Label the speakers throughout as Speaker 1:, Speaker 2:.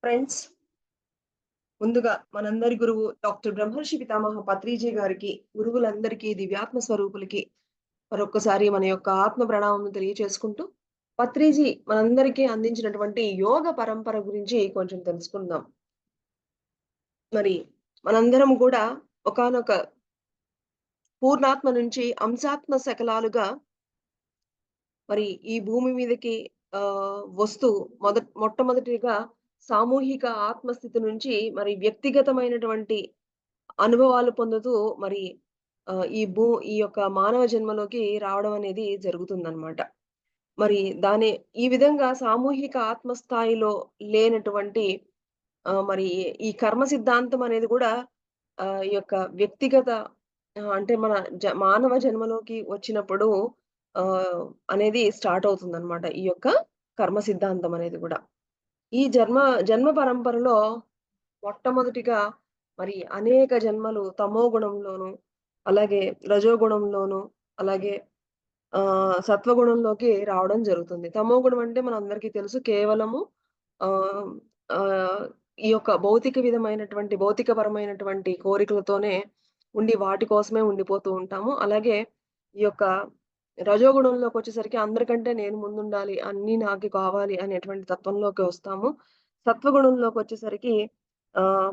Speaker 1: Friends, ముందుగా మనందరి గురువు డాక్టర్ బ్రహ్మర్షి పితామహ పత్రిజీ గారికి, గురువులందరికీ, దివ్యాత్మ స్వరూపులకి మరొక్కసారి మన యొక్క ఆత్మ ప్రణామములు తెలియచేసుకుంటూ, పత్రిజీ మనందరికీ అందించినటువంటి యోగ పరంపర గురించి కొంచెం తెలుసుకుందాం. మరి మనందరం కూడా ఒకానొక పూర్ణాత్మ నుంచి అంశాత్మ శకలాలుగా మరి ఈ భూమి మీదకి వస్తూ మొట్టమొదటిగా సామూహిక ఆత్మస్థితి నుంచి మరి వ్యక్తిగతమైనటువంటి అనుభవాలు పొందుతూ మరి ఈ యొక్క మానవ జన్మలోకి రావడం అనేది జరుగుతుందనమాట. మరి ఈ విధంగా సామూహిక ఆత్మస్థాయిలో లేనటువంటి మరి ఈ కర్మ సిద్ధాంతం అనేది కూడా ఈ యొక్క వ్యక్తిగత అంటే మన మానవ జన్మలోకి వచ్చినప్పుడు అనేది స్టార్ట్ అవుతుందనమాట. ఈ యొక్క కర్మ సిద్ధాంతం అనేది గూడా. ఈ జన్మ పరంపరలో మొట్టమొదటిగా మరి అనేక జన్మలు తమో గుణంలోను, అలాగే రజో గుణంలోను, అలాగే సత్వగుణంలోకి రావడం జరుగుతుంది. తమో గుణం అంటే మనందరికీ తెలుసు కేవలము ఆహ్, ఆహ్, ఈ యొక్క భౌతికపరమైనటువంటి కోరికలతోనే వాటి కోసమే ఉండిపోతూ ఉంటాము. అలాగే ఈ యొక్క రజోగుణంలోకొచ్చేసరికి అందరికంటే నేను ముందుండాలి, అన్నీ నాకు కావాలి అనేటువంటి తత్వంలోకి వస్తాము. సత్వగుణంలోకొచ్చేసరికి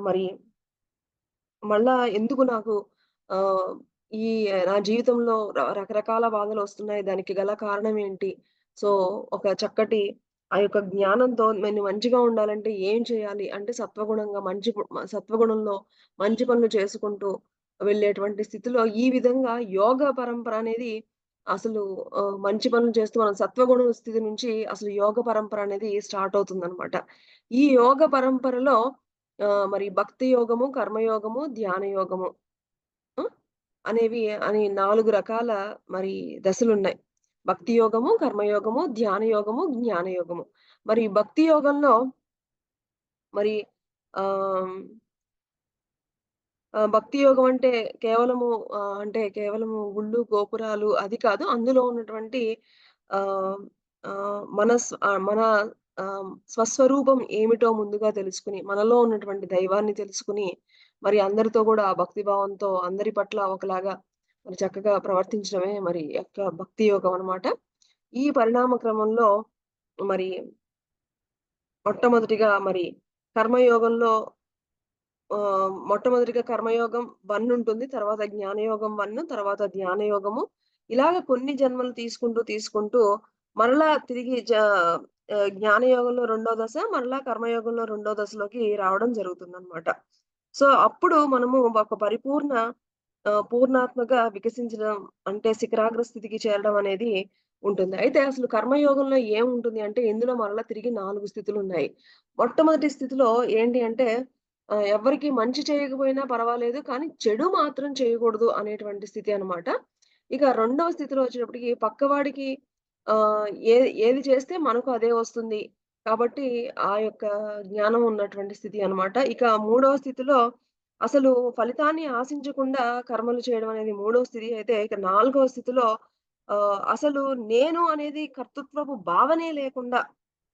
Speaker 1: మరి మళ్ళా ఎందుకు నాకు ఆహ్, ఈ నా జీవితంలో రకరకాల బాధలొస్తున్నాయి. దానికి గల కారణం ఏంటి? సో, ఒక చక్కటి ఆ యొక్క జ్ఞానంతో నేను మంచిగా ఉండాలంటే ఏం చేయాలి? అంటే సత్వగుణంలో మంచి పనులు చేసుకుంటూ వెళ్ళేటువంటి స్థితిలో ఈ విధంగా యోగ పరంపర అనేది అసలు మంచి పనులు చేస్తూ మనం సత్వగుణ స్థితి నుంచి అసలు యోగ పరంపర అనేది స్టార్ట్ అవుతుందనమాట. ఈ యోగ పరంపరలో మరి భక్తి యోగము, కర్మయోగము, ధ్యాన యోగము హ్మ్. అని 4 రకాల మరి దశలున్నాయి. భక్తి యోగము, కర్మయోగము, ధ్యాన యోగము, జ్ఞాన యోగము. మరి భక్తి యోగంలో మరి ఆహ్, భక్తి యోగం అంటే కేవలము కేవలము గుళ్ళు, గోపురాలు అది కాదు. అందులో ఉన్నటువంటి ఆహ్, ఆహ్, మన స్వస్వరూపం ఏమిటో ముందుగా తెలుసుకొని, మనలో ఉన్నటువంటి దైవాన్ని తెలుసుకొని, మరి అందరితో గూడా ఆ భక్తి భావంతో అందరి పట్ల ఒకలాగా మరి చక్కగా ప్రవర్తించడమే మరి యొక్క భక్తి యోగం అన్నమాట. ఈ పరిణామ క్రమంలో మరి మొట్టమొదటిగా మరి కర్మయోగంలో మొట్టమొదటిగా కర్మయోగం 1 ఉంటుంది. తర్వాత జ్ఞానయోగం 1, తర్వాత ధ్యానయోగము. ఇలాగ కొన్ని జన్మలు తీసుకుంటూ మరలా తిరిగి జ్ఞానయోగంలో రెండో దశ, మరలా కర్మయోగంలో రెండో దశలోకి రావడం జరుగుతుందనమాట. సో, అప్పుడు మనము ఒక పూర్ణాత్మగా వికసించడం అంటే శిఖరాగ్ర స్థితికి చేరడం అనేది ఉంటుంది. అయితే అసలు కర్మయోగంలో ఏముంటుంది అంటే ఇందులో మరలా తిరిగి 4 స్థితులున్నాయి. మొట్టమొదటి స్థితిలో ఏంటి అంటే ఎవ్వరికీ మంచి చేయకపోయినా పర్వాలేదు. కానీ చెడు మాత్రం చేయకూడదు అనేటువంటి స్థితి అన్నమాట. ఇక రెండవ స్థితిలో వచ్చేటప్పటికి పక్కవాడికి ఆహ్, ఏ ఏది చేస్తే మనకు అదే వస్తుంది. కాబట్టి ఆ యొక్క జ్ఞానం ఉన్నటువంటి స్థితి అన్నమాట. ఇక మూడవ స్థితిలో అసలు ఫలితాన్ని ఆశించకుండా కర్మలు చేయడం అనేది మూడవ స్థితి. అయితే ఇక నాలుగవ స్థితిలో అసలు నేను అనేది కర్తృత్వపు భావనే లేకుండా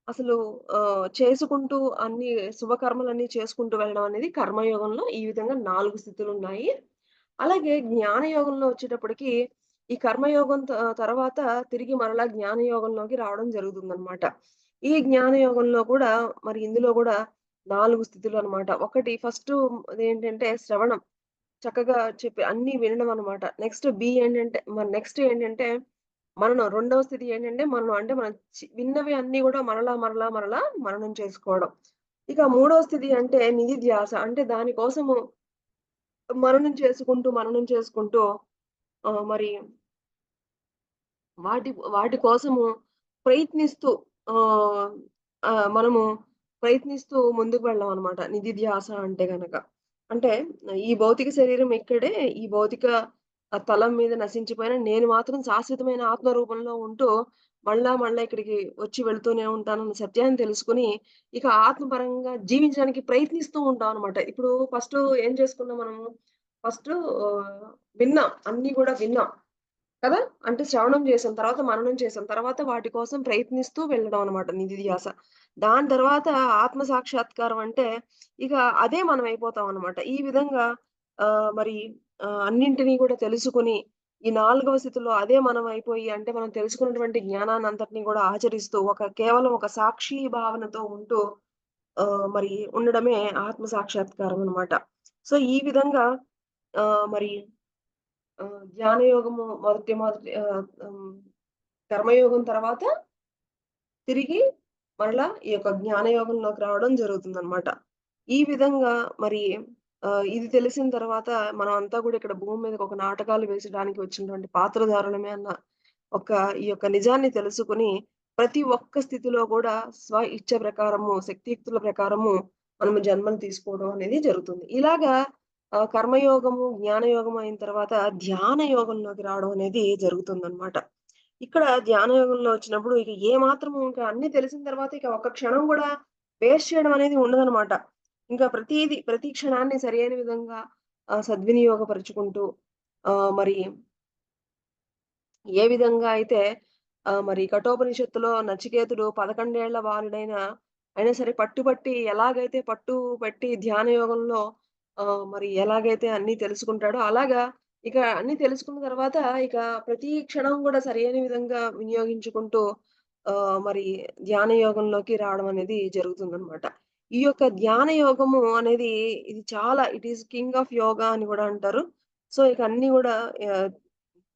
Speaker 1: అసలు చేసుకుంటూ అన్ని శుభకర్మలన్నీ చేసుకుంటూ వెళ్ళడం అనేది కర్మయోగంలో ఈ విధంగా 4 స్థితులున్నాయి. అలాగే జ్ఞానయోగంలో వచ్చేటప్పటికి ఈ కర్మయోగం తర్వాత తిరిగి మరలా జ్ఞానయోగంలోకి రావడం జరుగుతుందనమాట. ఈ జ్ఞానయోగంలో కూడా మరి ఇందులో గూడా 4 స్థితులనమాట. ఒకటి ఫస్టు అదేంటంటే శ్రవణం. చక్కగా చెప్పి అన్నీ వినడం అనమాట. నెక్స్ట్ ఏంటంటే మననం. రెండవ స్థితి ఏంటంటే మననం. అంటే మనం విన్నవి అన్నీ గూడా మరలా మననం చేసుకోవడం. ఇక మూడవ స్థితి అంటే నిధిధ్యాస. అంటే దాని కోసము మననం చేసుకుంటూ మరి వాటి కోసము ప్రయత్నిస్తూ ఆహ్, మనము ప్రయత్నిస్తూ ముందుకు వెళ్ళామనమాట. నిధిధ్యాస అంటే గనక. అంటే ఈ భౌతిక శరీరం ఇక్కడే, ఈ భౌతిక తలం మీద నశించిపోయిన నేను మాత్రం శాశ్వతమైన ఆత్మ రూపంలో ఉంటూ మళ్ళా ఇక్కడికి వచ్చి వెళ్తూనే ఉంటానన్న సత్యాన్ని తెలుసుకొని, ఇక ఆత్మపరంగా జీవించడానికి ప్రయత్నిస్తూ ఉంటామనమాట. ఇప్పుడు ఫస్టు ఏం చేసుకున్నాం మనము, ఫస్టు విన్నాం. అన్నీ గూడా విన్నాం. కదా! అంటే శ్రవణం చేసాం. తర్వాత మననం చేసాం. తర్వాత వాటి కోసం ప్రయత్నిస్తూ వెళ్ళడం అన్నమాట నిధి ధ్యాస. దాని తర్వాత ఆత్మ సాక్షాత్కారం అంటే ఇక అదే మనం అయిపోతాం అన్నమాట. ఈ విధంగా మరి అన్నింటిని కూడా తెలుసుకొని ఈ నాలుగవ స్థితిలో అదే మనం అయిపోయి అంటే మనం తెలుసుకున్నటువంటి జ్ఞానాన్నంతటిని కూడా ఆచరిస్తూ కేవలం ఒక సాక్షి భావనతో ఉంటూ మరి ఉండడమే ఆత్మ సాక్షాత్కారం అన్నమాట. సో, ఈ విధంగా మరి ధ్యాన యోగము మొదటి కర్మయోగం తర్వాత తిరిగి మరలా ఈ యొక్క జ్ఞాన యోగంలోకి రావడం జరుగుతుందనమాట. ఈ విధంగా మరి ఇది తెలిసిన తర్వాత మనం అంతా గూడా ఇక్కడ భూమి మీదకి ఒక నాటకాలు వేసడానికి వచ్చినటువంటి పాత్రధారులమే అన్న ఒక ఈ యొక్క నిజాన్ని తెలుసుకొని ప్రతి ఒక్క స్థితిలో గూడా స్వ ఇచ్చ ప్రకారము, శక్తియుక్తుల ప్రకారము మనము జన్మను తీసుకోవడం అనేది జరుగుతుంది. ఇలాగా కర్మయోగము, జ్ఞానయోగం అయిన తర్వాత ధ్యాన యోగంలోకి రావడం అనేది జరుగుతుందనమాట. ఇక్కడ ధ్యాన యోగంలో వచ్చినప్పుడు ఇక ఏ మాత్రము ఇంకా అన్నీ తెలిసిన తర్వాత ఇక ఒక్క క్షణం గూడా వేస్ట్ చేయడం అనేది ఉండదనమాట. ఇంకా ప్రతి క్షణాన్ని సరియైన విధంగా సద్వినియోగపరుచుకుంటూ మరి ఏ విధంగా అయితే మరి కఠోపనిషత్తులో నచికేతుడు 11 ఏళ్ల బాలుడైన అయినా సరే పట్టుబట్టి ఎలాగైతే పట్టు పట్టి ధ్యాన యోగంలో మరి ఎలాగైతే అన్నీ తెలుసుకుంటాడో అలాగా ఇక అన్నీ తెలుసుకున్న తర్వాత ఇక ప్రతి క్షణం గూడా సరియైన విధంగా వినియోగించుకుంటూ మరి ధ్యాన యోగంలోకి రావడం అనేది జరుగుతుందనమాట. ఈ యొక్క ధ్యాన యోగము అనేది ఇది చాలా it is king of yoga అని గూడా అంటారు. సో, ఇక అన్నీ గూడా ఆహ్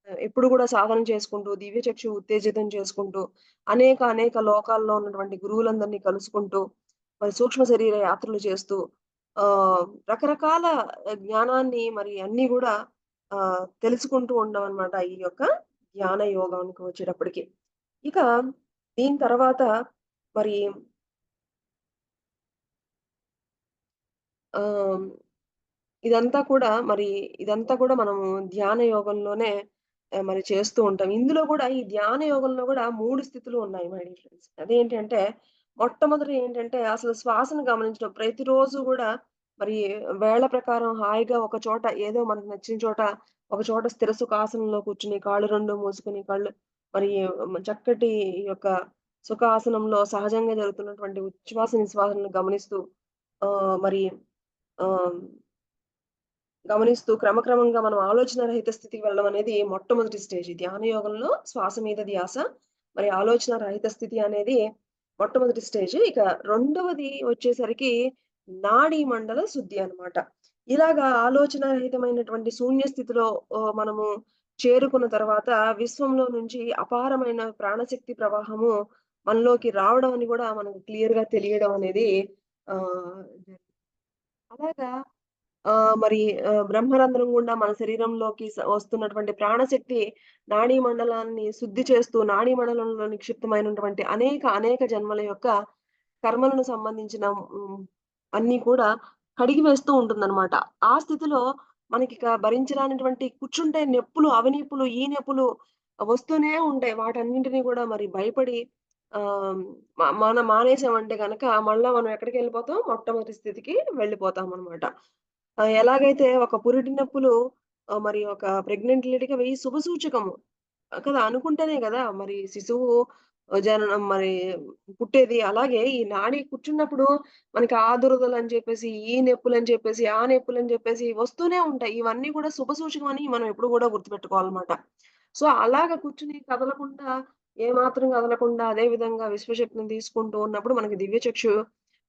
Speaker 1: ఎప్పుడు గూడా సాధన చేసుకుంటూ, దివ్యచక్షు ఉత్తేజితం చేసుకుంటూ, అనేక లోకాల్లో ఉన్నటువంటి గురువులందరినీ కలుసుకుంటూ, మరి సూక్ష్మ శరీర యాత్రలు చేస్తూ, రకరకాల జ్ఞానాన్ని మరి అన్నీ గూడా తెలుసుకుంటూ ఉండమనమాట ఈ యొక్క ధ్యాన యోగానికి వచ్చేటప్పటికి. ఇక దీని తర్వాత మరి ఆహ్ ఇదంతా కూడా మనము ధ్యాన యోగంలోనే మరి చేస్తూ ఉంటాం. ఇందులో గూడా ఈ ధ్యాన యోగంలో గూడా 3 స్థితులు ఉన్నాయి మై డియర్ ఫ్రెండ్స్. అదేంటంటే మొట్టమొదటి ఏంటంటే అసలు శ్వాసను గమనించడం. ప్రతిరోజు గూడా మరి వేళ ప్రకారం హాయిగా ఒక చోట ఏదో మనకు నచ్చిన చోట ఒక చోట స్థిర సుఖాసనంలో కూర్చొని కాళ్ళు 2 మూసుకొని మరి చక్కటి ఈ యొక్క సుఖాసనంలో సహజంగా జరుగుతున్నటువంటి ఉచ్ఛ్వాస నిశ్వాసాలను గమనిస్తూ మరి ఆహ్ గమనిస్తూ క్రమక్రమంగా మనం ఆలోచన రహిత స్థితికి వెళ్ళడం అనేది మొట్టమొదటి స్టేజ్. ధ్యాన యోగంలో శ్వాస మీద ధ్యాస, మరి ఆలోచన రహిత స్థితి అనేది మొట్టమొదటి స్టేజ్. ఇక రెండవది వచ్చేసరికి నాడీ మండల శుద్ధి అన్నమాట. ఇలాగా ఆలోచన రహితమైనటువంటి శూన్య స్థితిలో మనము చేరుకున్న తర్వాత విశ్వంలో నుంచి అపారమైన ప్రాణశక్తి ప్రవాహము మనలోకి రావడం అని గూడా మనకు క్లియర్‌గా తెలియడం అనేది ఆహ్, అలాగా మరి బ్రహ్మరంధ్రం గుండా మన శరీరంలోకి వస్తున్నటువంటి ప్రాణశక్తి నాడీ మండలాన్ని శుద్ధి చేస్తూ, నాడీ మండలంలో నిక్షిప్తమైనటువంటి అనేక జన్మల యొక్క కర్మలను సంబంధించిన అన్నీ కూడా కడిగి వేస్తూ ఉంటుందనమాట. ఆ స్థితిలో మనకిక భరించరానటువంటి కూర్చుంటే నొప్పులు, అవినీపులు, ఈ నొప్పులు వస్తూనే ఉంటాయి. వాటన్నింటిని గూడా మరి భయపడి ఆహ్, మనం మానేసామంటే గనక మళ్ళా మనం ఎక్కడికెళ్ళిపోతాం? మొట్టమొదటి స్థితికి వెళ్ళిపోతామనమాట. ఎలాగైతే ఒక పురిటి నొప్పులు మరి ఒక ప్రెగ్నెంట్ లేడీకి అవి శుభసూచకము. కదా! అనుకుంటేనే గదా! మరి శిశువు జననం మరి పుట్టేది. అలాగే ఈ నాడి కూర్చున్నప్పుడు మనకి ఆ దురదలని చెప్పేసి, ఈ నొప్పులని చెప్పేసి, ఆ నొప్పులని చెప్పేసి వస్తూనే ఉంటాయి. ఇవన్నీ కూడా శుభసూచకం అని మనం ఎప్పుడు గూడా గుర్తుపెట్టుకోవాలన్నమాట. సో, అలాగ కూర్చొని కదలకుండా, ఏమాత్రం కదలకుండా అదే విధంగా విశ్వశక్తిని తీసుకుంటూ ఉన్నప్పుడు మనకి దివ్యచక్షు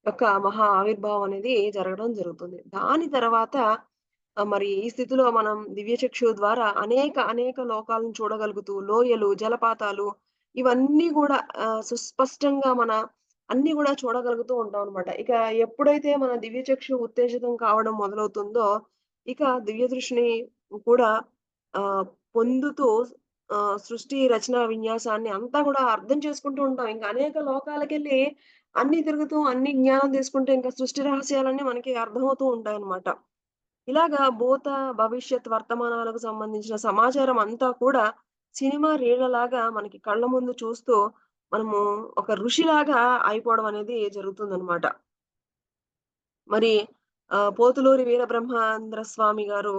Speaker 1: యొక్క మహా ఆవిర్భావం అనేది జరగడం జరుగుతుంది. దాని తర్వాత మరి ఈ స్థితిలో మనం దివ్యచక్షు ద్వారా అనేక లోకాలను చూడగలుగుతూ, లోయలు, జలపాతాలు ఇవన్నీ గూడా సుస్పష్టంగా అన్నీ గూడా చూడగలుగుతూ ఉంటామనమాట. ఇక ఎప్పుడైతే మన దివ్యచక్షు ఉత్తేజితం కావడం మొదలవుతుందో, ఇక దివ్య దృష్టిని కూడా ఆహ్, పొందుతూ సృష్టి రచన విన్యాసాన్ని అంతా గూడా అర్థం చేసుకుంటూ ఉంటాం. ఇంక అనేక లోకాలకెళ్ళి అన్నీ తిరుగుతూ, అన్ని జ్ఞానం తీసుకుంటే ఇంకా సృష్టి రహస్యాలన్నీ మనకి అర్థమవుతూ ఉంటాయన్నమాట. ఇలాగా భూత, భవిష్యత్, వర్తమానాలకు సంబంధించిన సమాచారం అంతా కూడా సినిమా రీళ్లలాగా మనకి కళ్ళ ముందు చూస్తూ మనము ఒక ఋషిలాగా అయిపోవడం అనేది జరుగుతుందనమాట. మరి పోతులూరి వీరబ్రహ్మాంధ్ర స్వామి గారు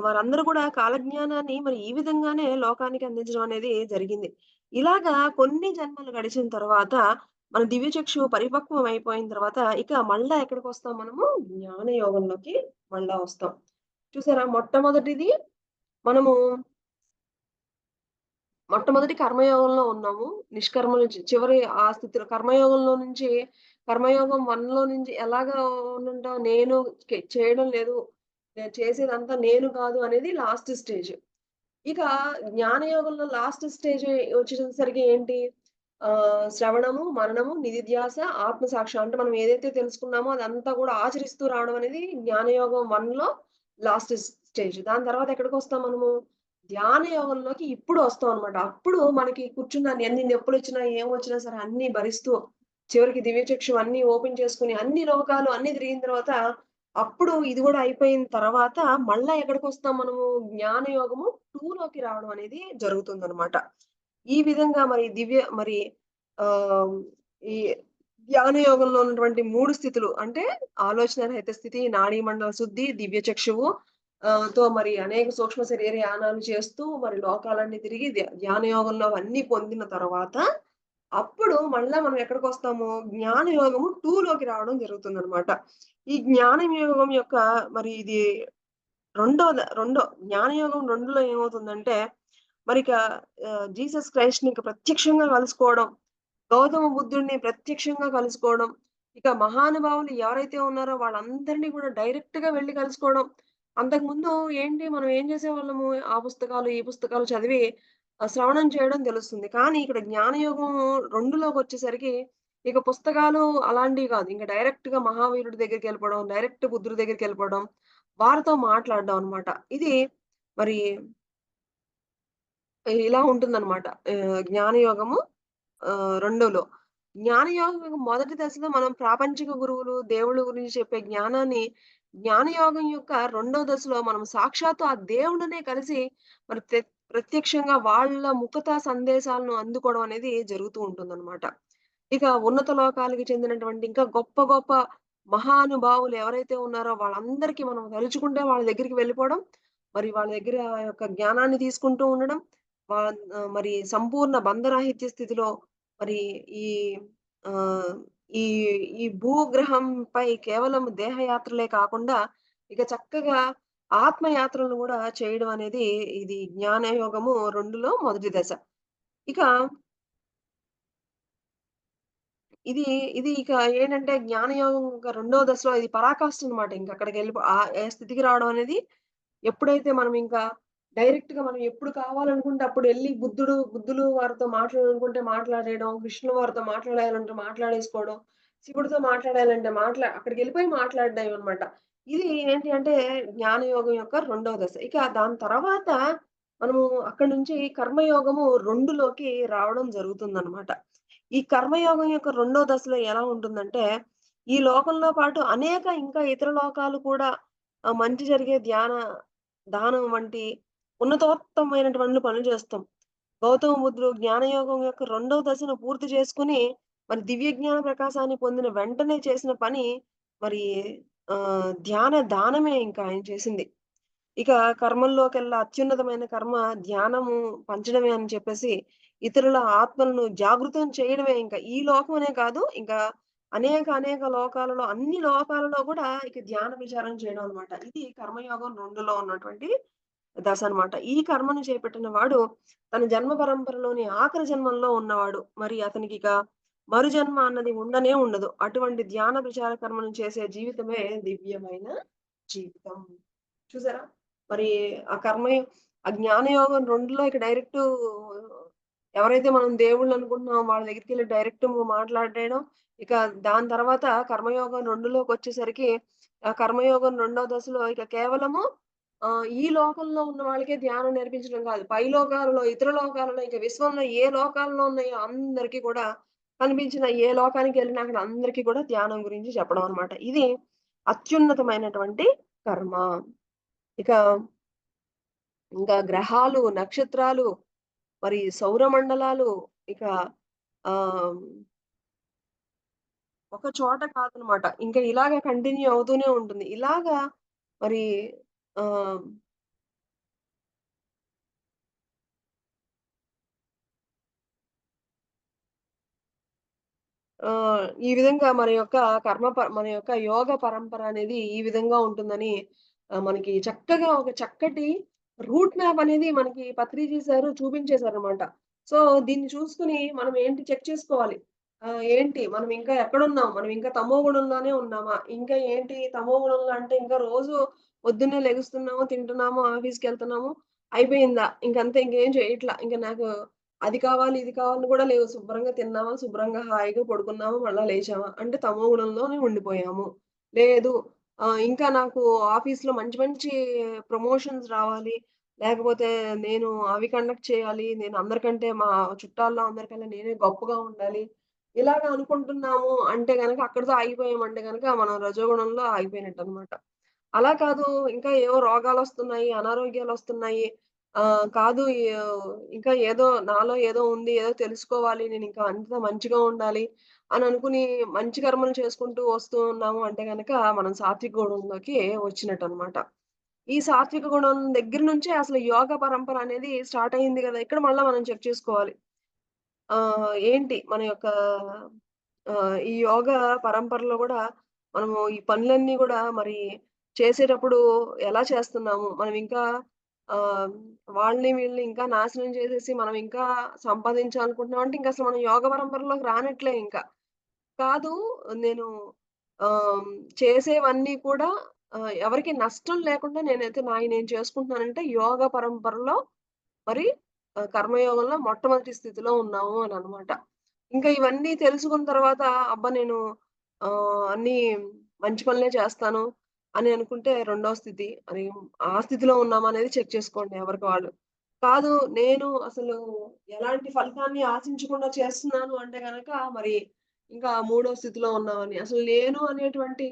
Speaker 1: వారందరూ కూడా కాలజ్ఞానాన్ని మరి ఈ విధంగానే లోకానికి అందించడం అనేది జరిగింది. ఇలాగా కొన్ని జన్మలు గడిచిన తర్వాత మన దివ్యచక్షు పరిపక్వం అయిపోయిన తర్వాత ఇక మళ్ళా ఎక్కడికొస్తాం మనము? జ్ఞాన యోగంలోకి మళ్ళా వస్తాం. చూసారా? మొట్టమొదటిది మనము మొట్టమొదటి కర్మయోగంలో ఉన్నాము. నిష్కర్మ నుంచి చివరి ఆ స్థితిలో కర్మయోగంలో నుంచి కర్మయోగం 1లో నుంచి ఎలాగా ఉండుంటాం? నేను చేయడం లేదు. నేను చేసేదంతా నేను కాదు అనేది లాస్ట్ స్టేజ్. ఇక జ్ఞానయోగంలో లాస్ట్ స్టేజ్ వచ్చేసరికి ఏంటి? శ్రవణము, మననము, నిధిధ్యాస, ఆత్మ సాక్షి అంటే మనం ఏదైతే తెలుసుకున్నామో అదంతా కూడా ఆచరిస్తూ రావడం అనేది జ్ఞానయోగం 1లో లాస్ట్ స్టేజ్. దాని తర్వాత ఎక్కడికొస్తాం మనము? ధ్యాన యోగంలోకి ఇప్పుడు వస్తామనమాట. అప్పుడు మనకి కూర్చున్న ఎన్ని నొప్పులొచ్చినా, ఏమొచ్చినా సరే అన్నీ భరిస్తూ చివరికి దివ్యచక్షు అన్నీ ఓపెన్ చేసుకొని అన్ని లోకాలు అన్నీ తిరిగిన తర్వాత అప్పుడు ఇది గూడా అయిపోయిన తర్వాత మళ్ళా ఎక్కడికొస్తాం మనము? జ్ఞాన యోగము 2లోకి రావడం అనేది జరుగుతుందనమాట. ఈ విధంగా మరి ఆహ్, ఈ ధ్యాన యోగంలో ఉన్నటువంటి 3 స్థితులు అంటే ఆలోచన రహిత స్థితి, నాడీ మండల శుద్ధి, దివ్య చక్షువు తో మరి అనేక సూక్ష్మ శరీర యానాలు చేస్తూ మరి లోకాలన్నీ తిరిగి ధ్యాన యోగంలో అవన్నీ పొందిన తర్వాత అప్పుడు మళ్ళా మనం ఎక్కడికొస్తాము? జ్ఞాన యోగము 2లోకి రావడం జరుగుతుందనమాట. ఈ జ్ఞానం యోగం యొక్క మరి ఇది రెండో జ్ఞానయోగం 2లో ఏమవుతుందంటే, మరిక జీసస్ క్రైస్ట్‌ని ఇంక ప్రత్యక్షంగా కలుసుకోవడం, గౌతమ బుద్ధుడిని ప్రత్యక్షంగా కలుసుకోవడం, ఇక మహానుభావులు ఎవరైతే ఉన్నారో వాళ్ళందరిని కూడా డైరెక్ట్‌గా వెళ్లి కలుసుకోవడం. అంతకుముందు ఏంటి మనం ఏం చేసేవాళ్ళము? ఆ పుస్తకాలు, ఈ పుస్తకాలు చదివి శ్రవణం చేయడం తెలుస్తుంది. కానీ ఇక్కడ జ్ఞానయోగం 2లోకొచ్చేసరికి ఇక పుస్తకాలు అలాంటివి కాదు. ఇంక డైరెక్ట్‌గా మహావీరుడి దగ్గరికెళ్ళిపోవడం, డైరెక్ట్ బుద్ధుడి దగ్గరికెళ్ళిపోవడం. వారితో మాట్లాడడం అన్నమాట. ఇది మరి ఇలా ఉంటుందన్నమాట. జ్ఞానయోగము 2లో. జ్ఞానయోగం మొదటి దశలో మనం ప్రాపంచిక గురువులు, దేవుళ్ళ గురించి చెప్పే జ్ఞానాన్ని జ్ఞానయోగం యొక్క రెండో దశలో మనం సాక్షాత్తు ఆ దేవుడినే కలిసి మరి ప్రత్యక్షంగా వాళ్ళ ముఖత సందేశాలను అందుకోవడం అనేది జరుగుతూ ఉంటుందన్నమాట. ఇక ఉన్నత లోకాలకి చెందినటువంటి ఇంకా గొప్ప గొప్ప మహానుభావులు ఎవరైతే ఉన్నారో వాళ్ళందరికీ మనం తలుచుకుంటే వాళ్ళ దగ్గరికి వెళ్ళిపోవడం, మరి వాళ్ళ దగ్గర ఆ యొక్క జ్ఞానాన్ని తీసుకుంటూ ఉండడం, మరి సంపూర్ణ బంధరాహిత్య స్థితిలో మరి ఈ ఆహ్, ఈ ఈ భూగ్రహంపై కేవలం దేహయాత్రలే కాకుండా ఇక చక్కగా ఆత్మయాత్రలను గూడా చేయడం అనేది ఇది జ్ఞానయోగము 2లో మొదటి దశ. ఇక ఇది, ఇది ఇక ఏంటంటే జ్ఞానయోగం ఒక రెండో దశలో ఇది పరాకాష్ట అన్నమాట. ఇంక అక్కడికెళ్ళిపో ఏ స్థితికి రావడం అనేది ఎప్పుడైతే మనం ఇంకా డైరెక్ట్‌గా మనం ఎప్పుడు కావాలనుకుంటే అప్పుడెళ్లి బుద్ధులు వారితో మాట్లాడాలనుకుంటే మాట్లాడేయడం, కృష్ణుల వారితో మాట్లాడాలంటే మాట్లాడేసుకోవడం, శివుడితో మాట్లాడాలంటే అక్కడికెళ్ళిపోయి మాట్లాడడం అన్నమాట. ఇది ఏంటి అంటే జ్ఞానయోగం యొక్క రెండవ దశ. ఇక దాని తర్వాత మనము అక్కడి నుంచి కర్మయోగము 2లోకి రావడం జరుగుతుందన్నమాట. ఈ కర్మయోగం యొక్క రెండో దశలో ఎలా ఉంటుందంటే, ఈ లోకంలో పాటు అనేక ఇంకా ఇతర లోకాలు కూడా మంచి జరిగే దానం వంటి ఉన్నతోత్తమైనటువంటి పనులు చేస్తాం. గౌతమ బుద్ధుడు జ్ఞానయోగం యొక్క రెండవ దశను పూర్తి చేసుకొని, మరి దివ్య జ్ఞాన ప్రకాశాన్ని పొందిన వెంటనే చేసిన పని మరి ధ్యాన దానమే ఇంకా ఆయన చేసింది. ఇక కర్మల్లోకెల్లా అత్యున్నతమైన కర్మ ధ్యానము పంచడమే అని చెప్పేసి, ఇతరుల ఆత్మలను జాగృతం చేయడమే ఇంకా. ఈ లోకం అనే కాదు, ఇంకా అనేక లోకాలలో అన్ని లోకాలలో గూడా ఇక ధ్యాన విచారణ చేయడం అన్నమాట. ఇది కర్మయోగం 2లో ఉన్నటువంటి దశ అన్నమాట. ఈ కర్మను చేపట్టిన వాడు తన జన్మ పరంపరలోని ఆఖరి జన్మల్లో ఉన్నవాడు. మరి అతనికిక మరు జన్మ అన్నది ఉండనే ఉండదు. అటువంటి ధ్యాన విచార కర్మను చేసే జీవితమే దివ్యమైన జీవితం. చూసారా? మరి ఆ ఆ జ్ఞానయోగం 2లో ఇక డైరెక్టు ఎవరైతే మనం దేవుళ్ళనుకుంటున్నామో వాళ్ళ దగ్గరికెళ్లి డైరెక్ట్ మాట్లాడేయడం. ఇక దాని తర్వాత కర్మయోగం 2లోకొచ్చేసరికి ఆ కర్మయోగం రెండవ దశలో ఇక కేవలము ఈ లోకంలో ఉన్న వాళ్ళకే ధ్యానం నేర్పించడం కాదు. పై లోకాలలో, ఇతర లోకాలలో ఇక విశ్వంలో ఏ లోకాల్లో ఉన్నాయో అందరికి కూడా కనిపించిన ఏ లోకానికెళ్ళినా అక్కడ అందరికి కూడా ధ్యానం గురించి చెప్పడం అన్నమాట. ఇది అత్యున్నతమైనటువంటి కర్మ. ఇక ఇంకా గ్రహాలు, నక్షత్రాలు, మరి సౌరమండలాలు ఇక ఆహ్, ఒక చోట కాదనమాట. ఇంకా ఇలాగ కంటిన్యూ అవుతూనే ఉంటుంది. ఇలాగా మరి ఆహ్ ఈ విధంగా మన యొక్క యోగ పరంపర అనేది ఈ విధంగా ఉంటుందని మనకి చక్కగా ఒక చక్కటి రూట్ మ్యాప్ అనేది మనకి పత్రిజీ సారు చూపించేసారనమాట. సో, దీన్ని చూసుకొని మనం ఏంటి చెక్ చేసుకోవాలి. ఏంటి మనం ఇంకా ఎక్కడున్నాం? మనం ఇంకా తమోగుణంలోనే ఉన్నామా? ఇంకా ఏంటి తమోగుణంలో అంటే ఇంకా రోజు పొద్దున్నే లెగుస్తున్నాము, తింటున్నాము, ఆఫీస్‌కెళ్తున్నాము. అయిపోయిందా? ఇంకంతే ఇంకేం చేయట్లా. ఇంక నాకు అది కావాలి, ఇది కావాలని గూడా లేవు. శుభ్రంగా తిన్నామా, శుభ్రంగా హాయిగా పడుకున్నామా, మళ్ళా లేచామా. అంటే తమో గుణంలోనే ఉండిపోయాము. లేదు ఇంకా నాకు ఆఫీస్‌లో మంచి మంచి ప్రమోషన్స్ రావాలి. లేకపోతే నేను అవి కండక్ట్ చేయాలి. నేను అందరికంటే మా చుట్టాల్లో అందరికన్నా నేనే గొప్పగా ఉండాలి. ఇలాగ అనుకుంటున్నాము అంటే గనక అక్కడితో ఆగిపోయామంటే గనక మనం రజోగుణంలో ఆగిపోయినట్టనమాట. అలా కాదు ఇంకా ఏవో రోగాలొస్తున్నాయి, అనారోగ్యాలొస్తున్నాయి. కాదు ఇంకా ఏదో నాలో ఏదో ఉంది. ఏదో తెలుసుకోవాలి. నేనింకా అంతా మంచిగా ఉండాలి అని అనుకుని మంచి కర్మలు చేసుకుంటూ వస్తూ ఉన్నాము అంటే గనక మనం సాత్విక గుణంలోకి వచ్చినట్టనమాట. ఈ సాత్విక గుణం దగ్గర నుంచే అసలు యోగ పరంపర అనేది స్టార్ట్ అయింది గదా! ఇక్కడ మళ్ళా మనం చెక్ చేసుకోవాలి. ఏంటి మన యొక్క ఈ యోగా పరంపరలో గూడా మనము ఈ పనులన్నీ గూడా మరి చేసేటప్పుడు ఎలా చేస్తున్నాము? మనం ఇంకా ఆహ్, వాళ్ళని వీళ్ళని ఇంకా నాశనం చేసేసి మనం ఇంకా సంపాదించాలనుకుంటున్నాం అంటే ఇంకసలు మనం యోగ పరంపరలోకి రానట్లే ఇంకా. కాదు నేను ఆహ్, చేసేవన్నీ కూడా ఎవరికీ నష్టం లేకుండా నేనైతే నాయి నేను చేసుకుంటున్నానంటే యోగ పరంపరలో మరి కర్మయోగంలో మొట్టమొదటి స్థితిలో ఉన్నాము అననమాట. ఇంకా ఇవన్నీ తెలుసుకున్న తర్వాత అబ్బా! నేను అన్నీ మంచి పనులే చేస్తాను అని అనుకుంటే రెండో స్థితి. అని ఆ స్థితిలో ఉన్నామా అనేది చెక్ చేసుకోండి ఎవరికి వాళ్ళు. కాదు నేను అసలు ఎలాంటి ఫలితాన్ని ఆశించకుండా చేస్తున్నాను అంటే గనక మరి ఇంకా మూడో స్థితిలో ఉన్నామని. అసలు నేను అనేటువంటి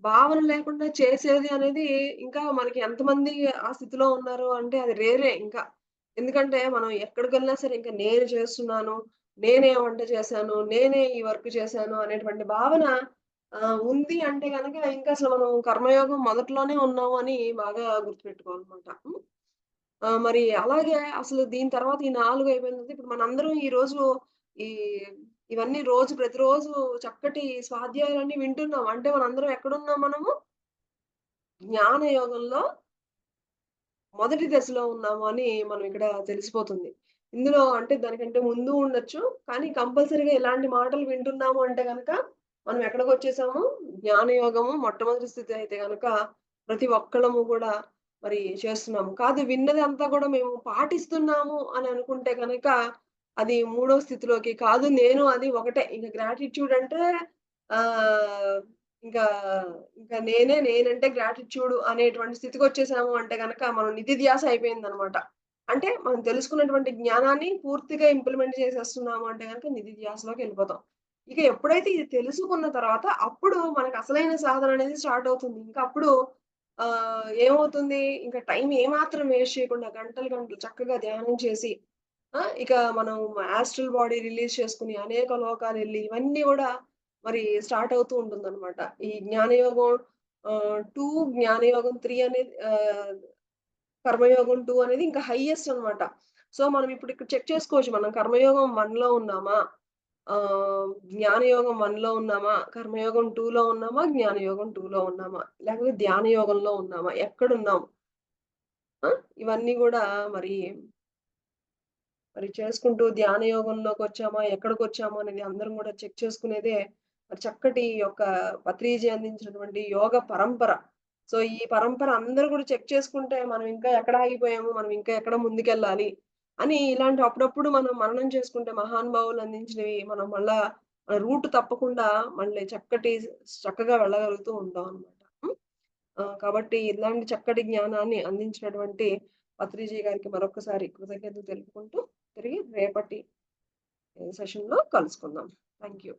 Speaker 1: భావన లేకుండా చేసేది అనేది ఇంకా మనకి ఎంతమంది ఆ స్థితిలో ఉన్నారు అంటే అది రేరే ఇంకా. ఎందుకంటే మనం ఎక్కడికెళ్ళినా సరే ఇంక నేను చేస్తున్నాను. నేనే వంట చేశాను. నేనే ఈ వర్క్ చేశాను అనేటువంటి భావన ఉంది అంటే గనక ఇంకా అసలు మనం కర్మయోగం మొదట్లోనే ఉన్నాము అని బాగా గుర్తుపెట్టుకోవాలన్నమాట. హ్మ్. మరి అలాగే అసలు దీని తర్వాత ఈ 4 అయిపోయిన తర్వాత ఇప్పుడు మనందరం ఈరోజు ఈ ఇవన్నీ ప్రతిరోజు చక్కటి స్వాధ్యాయాలన్నీ వింటున్నాం. అంటే మనందరం ఎక్కడున్నాం మనము? జ్ఞాన యోగంలో మొదటి దశలో ఉన్నాము అని మనం ఇక్కడ తెలిసిపోతుంది. ఇందులో అంటే దానికంటే ముందు ఉండొచ్చు. కానీ కంపల్సరీగా ఇలాంటి మాటలు వింటున్నాము అంటే గనక మనం ఎక్కడికొచ్చేసాము? జ్ఞానయోగము మొట్టమొదటి స్థితి అయితే గనక ప్రతి ఒక్కళ్ళము గూడా మరి చేస్తున్నాము. కాదు విన్నదంతా గూడా మేము పాటిస్తున్నాము అని అనుకుంటే గనక అది మూడో స్థితిలోకి కాదు నేను అది ఒకటే. ఇంక గ్రాటిట్యూడ్ అంటే ఆహ్, ఇంకా ఇంకా నేనంటే గ్రాటిట్యూడ్ అనేటువంటి స్థితికొచ్చేసాము అంటే గనక మనం నిధి ధ్యాస అయిపోయిందనమాట. అంటే మనం తెలుసుకున్నటువంటి జ్ఞానాన్ని పూర్తిగా ఇంప్లిమెంట్ చేసేస్తున్నాము అంటే గనక నిధి ధ్యాసలోకెళ్ళిపోతాం. ఇక ఎప్పుడైతే ఇది తెలుసుకున్న తర్వాత అప్పుడు మనకు అసలైన సాధన అనేది స్టార్ట్ అవుతుంది. ఇంకా అప్పుడు ఏమవుతుంది ఇంక టైం ఏమాత్రం వేస్ట్ చేయకుండా గంటలు గంటలు చక్కగా ధ్యానం చేసి ఇక మనం యాస్ట్రల్ బాడీ రిలీజ్ చేసుకొని అనేక లోకాలెళ్ళి ఇవన్నీ గూడా మరి స్టార్ట్ అవుతూ ఉంటుందనమాట. ఈ జ్ఞానయోగం 2 జ్ఞానయోగం 3 అనేది కర్మయోగం 2 అనేది ఇంకా హైయెస్ట్ అనమాట. సో, మనం ఇప్పుడు ఇక్కడ చెక్ చేసుకోవచ్చు. మనం కర్మయోగం 1లో ఉన్నామా? జ్ఞానయోగం 1లో ఉన్నామా? కర్మయోగం 2లో ఉన్నామా? జ్ఞానయోగం 2లో ఉన్నామా? లేకపోతే ధ్యాన యోగంలో ఉన్నామా? ఎక్కడున్నాం? ఆ! ఇవన్నీ గూడా మరి మరి చేసుకుంటూ ధ్యాన యోగంలోకొచ్చామా? ఎక్కడికొచ్చామా? అనేది అందరం గూడా చెక్ చేసుకునేదే మరి చక్కటి యొక్క పత్రిజీ అందించినటువంటి యోగ పరంపర. సో, ఈ పరంపర అందరూ గూడా చెక్ చేసుకుంటే మనం ఇంకా ఎక్కడ ఆగిపోయాము? మనం ఇంకా ఎక్కడ ముందుకెళ్ళాలి? అని ఇలాంటి అప్పుడప్పుడు మనం మననం చేసుకుంటే మహానుభావులు అందించినవి మనం మళ్ళా రూట్ తప్పకుండా మళ్ళీ చక్కగా వెళ్ళగలుగుతూ ఉంటాం అన్నమాట. హ్మ్. కాబట్టి ఇలాంటి చక్కటి జ్ఞానాన్ని అందించినటువంటి పత్రిజీ గారికి మరొక్కసారి కృతజ్ఞతలు తెలుపుకుంటూ తిరిగి రేపటి సెషన్‌లో కలుసుకుందాం. Thank you.